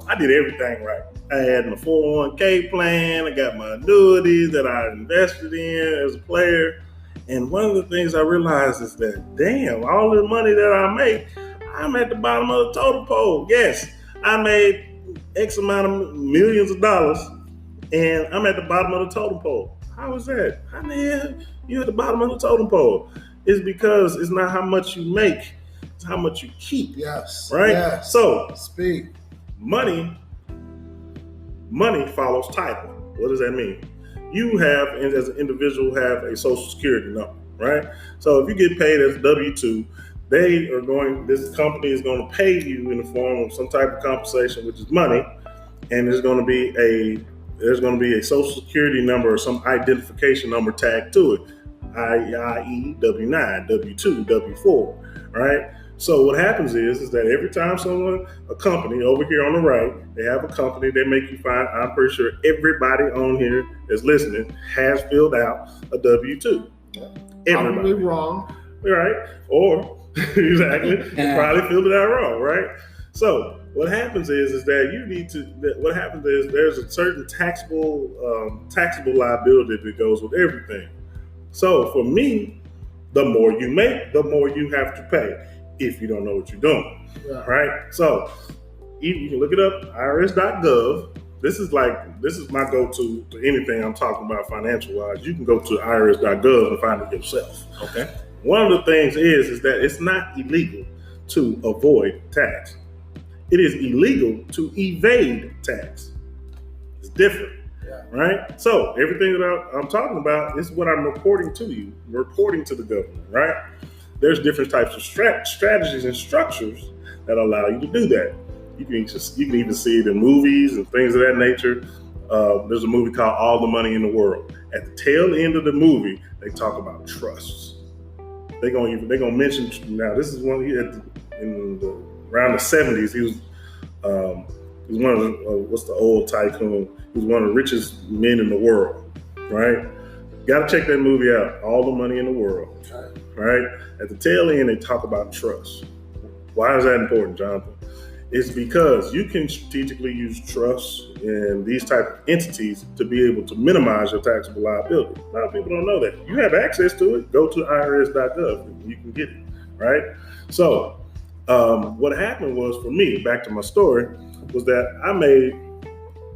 I did everything right. I had my 401k plan. I got my annuities that I invested in as a player. And one of the things I realized is that, damn, all the money that I make, I'm at the bottom of the totem pole. Yes, I made X amount of millions of dollars, and I'm at the bottom of the totem pole. How is that? How the hell you at the bottom of the totem pole? It's because it's not how much you make, it's how much you keep. Yes. Right? Yes. So, speak. Money follows title. What does that mean? You have, as an individual, have a social security number, right? So if you get paid as a W-2, this company is going to pay you in the form of some type of compensation, which is money, and there's going to be a social security number or some identification number tagged to it, i.e. W-9, W-2, W-4, right? So what happens is that every time a company over here on the right, they have a company, they make you find, I'm pretty sure everybody on here that's listening has filled out a W-2. Everybody. Probably wrong. Right? Or, exactly, probably filled it out wrong, right? So what happens is that what happens is there's a certain taxable liability that goes with everything. So for me, the more you make, the more you have to pay if you don't know what you're doing, right? So you can look it up, irs.gov. This is my go-to to anything I'm talking about financial-wise. You can go to irs.gov and find it yourself. Okay. One of the things is that it's not illegal to avoid tax. It is illegal to evade tax. It's different, right? So everything that I'm talking about is what I'm reporting to you, reporting to the government, right? There's different types of strategies and structures that allow you to do that. You can even see it in movies and things of that nature. There's a movie called All the Money in the World. At the tail end of the movie, they talk about trusts. They're gonna mention, now this is one around the 70s. He was one of the old tycoon. He was one of the richest men in the world, right? Got to check that movie out, All the Money in the World, right? At the tail end, they talk about trust. Why is that important, Jonathan? It's because you can strategically use trust and these type of entities to be able to minimize your taxable liability. A lot of people don't know that. You have access to it. Go to irs.gov and you can get it, right? So what happened was, for me, back to my story, was that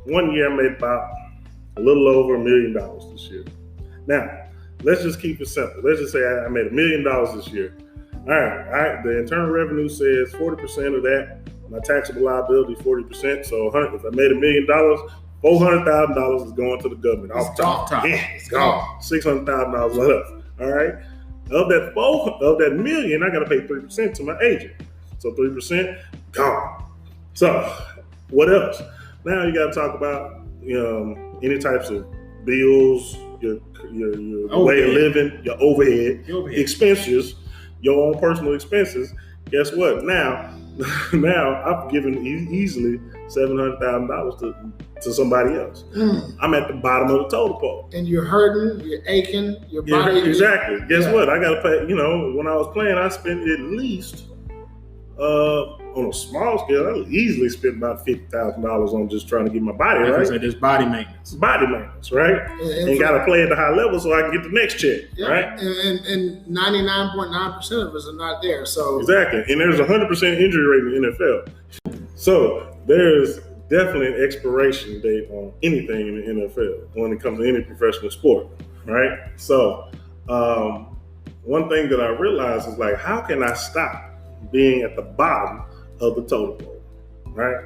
one year I made about a little over $1 million this year. Now, let's just keep it simple. Let's just say I made $1 million this year. All right, the Internal Revenue says 40% of that, my taxable liability 40%. So if I made $1 million, $400,000 is going to the government. Off top. Yeah, it's gone. $600,000 left. All right. Of that million, I got to pay 3% to my agent. So 3% gone. So what else? Now you got to talk about any types of bills, your way of living, your overhead expenses, your own personal expenses. Guess what? Now I've given easily $700,000 to somebody else. I'm at the bottom of the totem pole. And you're hurting, you're aching, your body. Exactly. Guess what? I got to pay. When I was playing, I spent at least on a small scale, I easily spent about $50,000 on just trying to get my body right. So there's body maintenance. Body maintenance, right? And got to play at the high level so I can get the next check, right? And 99.9% of us are not there. So exactly. And there's 100% injury rate in the NFL. So there's definitely an expiration date on anything in the NFL when it comes to any professional sport, right? So one thing that I realized is like, how can I stop being at the bottom of the totem pole, right?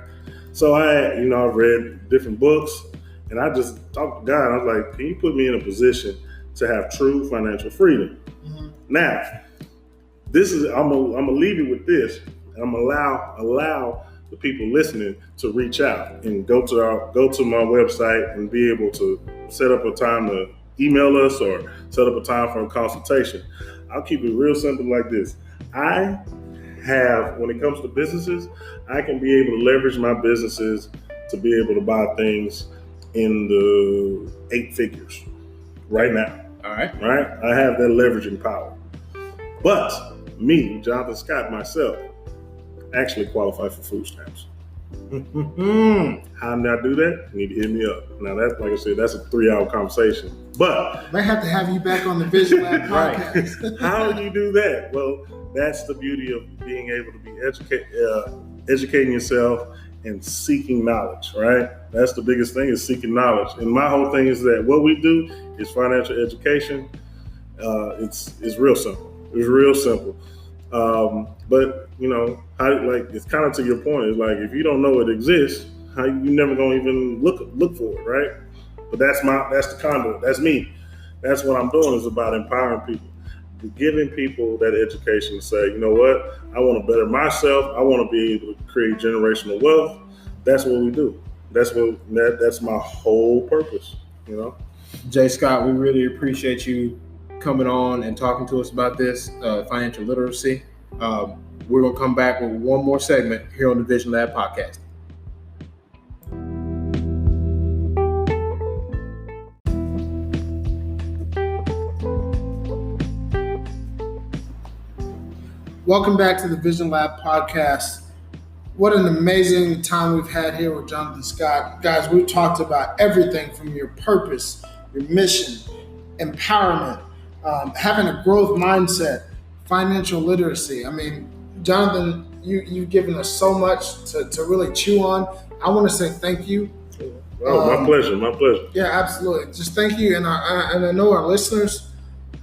So I've read different books, and I just talked to God. I was like, can you put me in a position to have true financial freedom? Mm-hmm. Now, I'm gonna leave you with this. I'm gonna allow the people listening to reach out and go to my website and be able to set up a time to email us or set up a time for a consultation. I'll keep it real simple like this. When it comes to businesses, I can be able to leverage my businesses to be able to buy things in the 8 figures right now. All right. Right? I have that leveraging power. But me, Jonathan Scott, myself, actually qualify for food stamps. How did I do that? You need to hit me up. Now, that's, like I said, that's a 3-hour conversation. But I have to have you back on the Vision Lab podcast. Right. How do you do that? Well, that's the beauty of being able to be educating yourself and seeking knowledge, right? That's the biggest thing, is seeking knowledge. And my whole thing is that what we do is financial education. It's real simple. It's real simple. But it's kind of to your point. It's like, if you don't know it exists, how you never gonna even look for it, right? But that's the conduit. That's me. That's what I'm doing, is about empowering people, giving people that education to say, you know what, I want to better myself. I want to be able to create generational wealth. That's what we do. That's my whole purpose, Jay Scott, we really appreciate you coming on and talking to us about this financial literacy. We're going to come back with one more segment here on the Vision Lab podcast. Welcome back to the Vision Lab podcast. What an amazing time we've had here with Jonathan Scott. Guys, we've talked about everything from your purpose, your mission, empowerment, having a growth mindset, financial literacy. I mean, Jonathan, you've given us so much to really chew on. I want to say thank you. Oh, my pleasure. Yeah, absolutely. Just thank you. And I know our listeners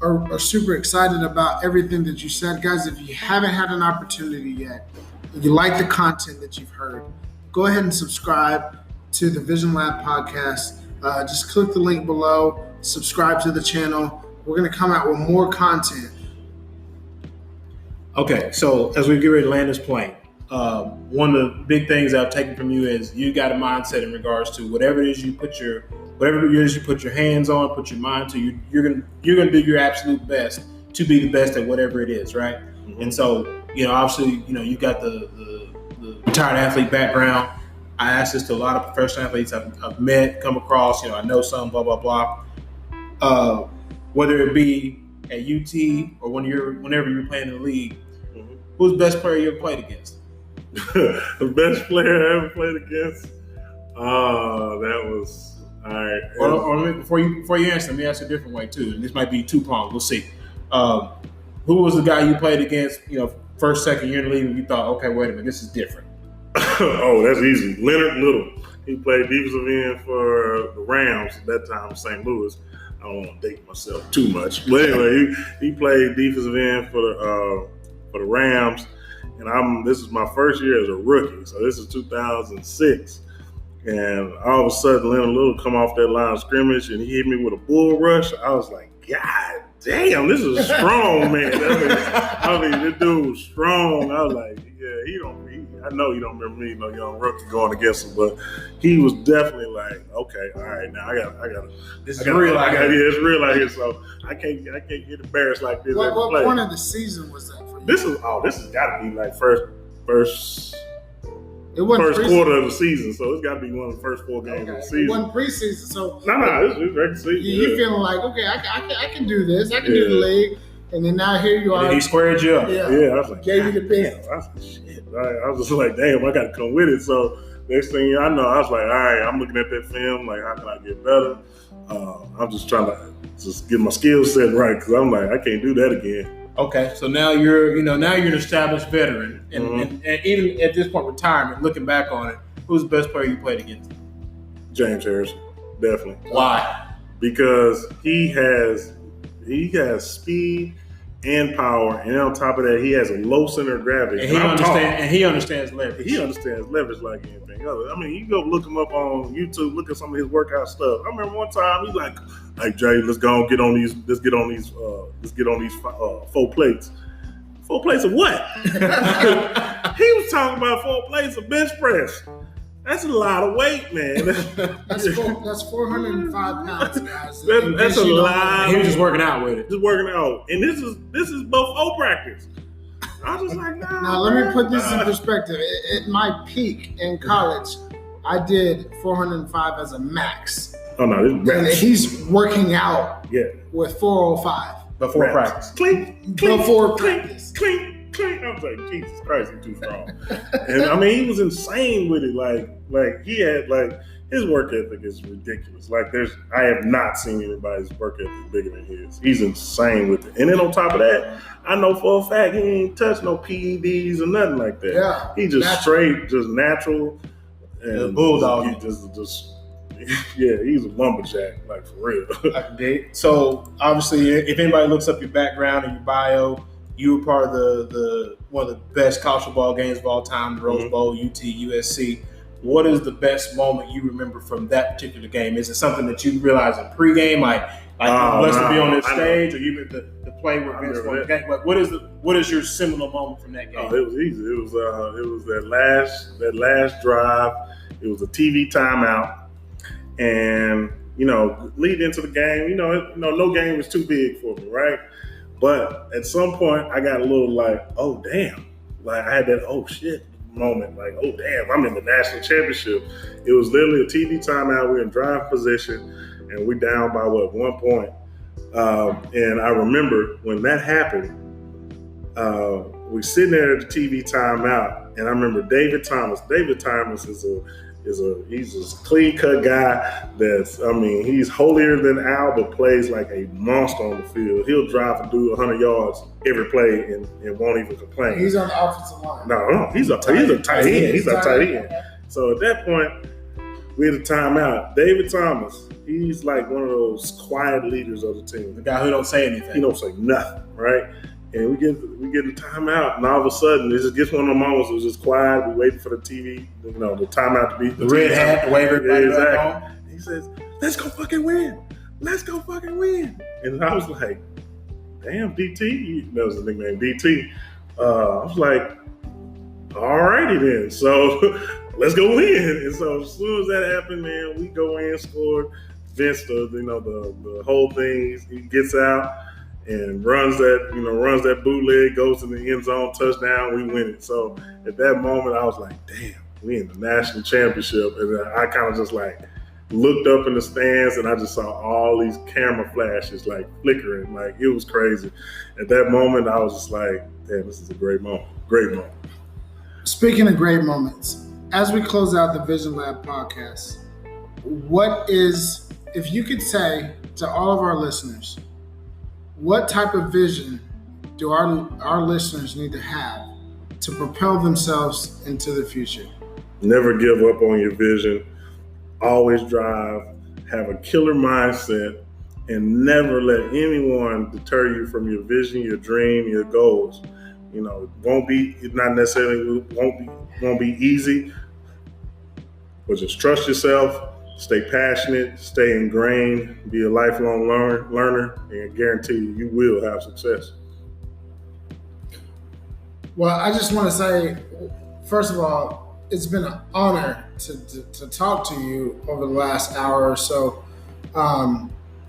are super excited about everything that you said. Guys, if you haven't had an opportunity yet, if you like the content that you've heard, go ahead and subscribe to the Vision Lab podcast. Just click the link below, subscribe to the channel. We're going to come out with more content. Okay, so as we get ready to land this plane, one of the big things I've taken from you is you got a mindset in regards to whatever it is you put your hands on, put your mind to, you're gonna do your absolute best to be the best at whatever it is, right? Mm-hmm. And so, obviously, you got the retired athlete background. I ask this to a lot of professional athletes I've met, come across. I know some, blah blah blah. Whether it be at UT or whenever you're playing in the league, mm-hmm. Who's the best player you ever played against? The best player I ever played against? That was. All right. Or before you answer, let me ask a different way too. And this might be 2-pronged. We'll see. Who was the guy you played against? First, second year in the league, and you thought, okay, wait a minute, this is different. Oh, that's easy. Leonard Little. He played defensive end for the Rams at that time, St. Louis. I don't want to date myself too much, but anyway, he played defensive end for the Rams, and this is my first year as a rookie. So this is 2006. And all of a sudden, Leonard Little come off that line of scrimmage, and he hit me with a bull rush. I was like, God damn, this is strong, man. I mean, this dude was strong. I was like, yeah, I know you don't remember me, young rookie going against him, but he was definitely like, okay, all right, now I got it's real out here. Yeah, it's real out here, so I can't get embarrassed like this. What point of the season was that for you? This has got to be like first It wasn't first quarter of the season, so it's got to be one of the first 4 games of the season. It wasn't preseason, so no, it's regular season. You feeling like, okay, I can do this, I can do the league, and then now here you are. And he squared you up. Yeah, I was like, gave you the best. I was like, shit. I was just like, damn, I got to come with it. So next thing I know, I was like, all right, I'm looking at that film, like, how can I get better? I'm just trying to just get my skill set right, because I'm like, I can't do that again. Okay, so now you're an established veteran, and even at this point, retirement. Looking back on it, who's the best player you played against? James Harrison, definitely. Why? Because he has speed and power, and on top of that, he has a low center of gravity. And he understands leverage. He understands leverage like anything else. I mean, you go look him up on YouTube, look at some of his workout stuff. I remember one time he's like, "Hey Jay, let's go and get on these 4 plates." 4 plates of what? He was talking about 4 plates of bench press. That's a lot of weight, man. That's 405 pounds, guys. That's a lot. He was just working out with it. Just working out, and this is both O practice. I was just like, nah. Now let me put this in perspective. At my peak in college, I did 405 as a max. Oh no, this is and he's working out with 405 before practice. Clink, before practice. Clink. I was like, Jesus Christ, he's too strong. And I mean, he was insane with it. Like he had his work ethic is ridiculous. Like I have not seen anybody's work ethic bigger than his. He's insane with it. And then on top of that, I know for a fact he ain't touched no PEDs or nothing like that. Yeah, he just natural. Straight, just natural. And the bulldog. He just he's a lumberjack, like for real. So obviously, if anybody looks up your background and your bio, you were part of the one of the best college football games of all time, the Rose Bowl, UT, USC. What is the best moment you remember from that particular game? Is it something that you realized in pregame, like blessed to be on this stage, or even the play where Vince won the game? What is your seminal moment from that game? Oh, it was easy. It was that last drive. It was a TV timeout, and leading into the game, no game was too big for me, right? But at some point, I got a little like, oh, damn. Like, I had that, oh, shit moment. Like, oh, damn, I'm in the national championship. It was literally a TV timeout. We're in drive position, and we down by, 1 point. And I remember when that happened, we sitting there at the TV timeout, and I remember David Thomas. David Thomas he's a clean cut guy he's holier than Al, but plays like a monster on the field. He'll drive and do 100 yards every play and won't even complain. He's on the offensive line. No, he's a tight end. He's a tight end. So at that point, we had a timeout. David Thomas, he's like one of those quiet leaders of the team. The guy who don't say anything. He don't say nothing, right? And we get the timeout, and all of a sudden, it just gets one of the moments. It was just quiet. We waiting for the TV, the timeout to be the red hat, the waiver. Yeah, exactly. He says, "Let's go fucking win! Let's go fucking win!" And I was like, "Damn, DT!" That was the nickname, DT. I was like, "Alrighty then." So let's go win. And so as soon as that happened, man, we go in, scored. Vince, the whole thing, he gets out and runs that bootleg, goes to the end zone, touchdown, we win it. So at that moment, I was like, damn, we in the national championship. And I kind of just like looked up in the stands, and I just saw all these camera flashes like flickering. Like, it was crazy. At that moment, I was just like, damn, this is a great moment. Great moment. Speaking of great moments, as we close out the Vision Lab podcast, what is, if you could say to all of our listeners, what type of vision do our listeners need to have to propel themselves into the future? Never give up on your vision. Always drive. Have a killer mindset, and never let anyone deter you from your vision, your dream, your goals. Won't be easy, but just trust yourself. Stay passionate, stay ingrained, be a lifelong learner, and I guarantee you will have success. Well, I just want to say, first of all, it's been an honor to talk to you over the last hour or so.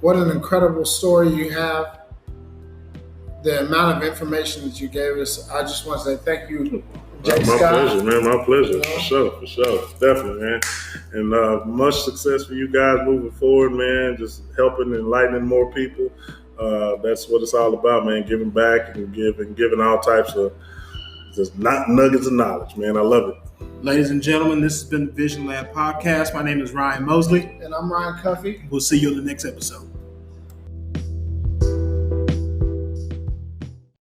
What an incredible story you have. The amount of information that you gave us, I just want to say thank you, Jay My Scott. pleasure, man. My pleasure. You know? For sure. Definitely, man. And much success for you guys moving forward, man. Just helping, enlightening more people. That's what it's all about, man. Giving back and giving all types of just not nuggets of knowledge, man. I love it. Ladies and gentlemen, this has been the Vision Lab Podcast. My name is Ryan Mosley. And I'm Ryan Cuffey. We'll see you in the next episode.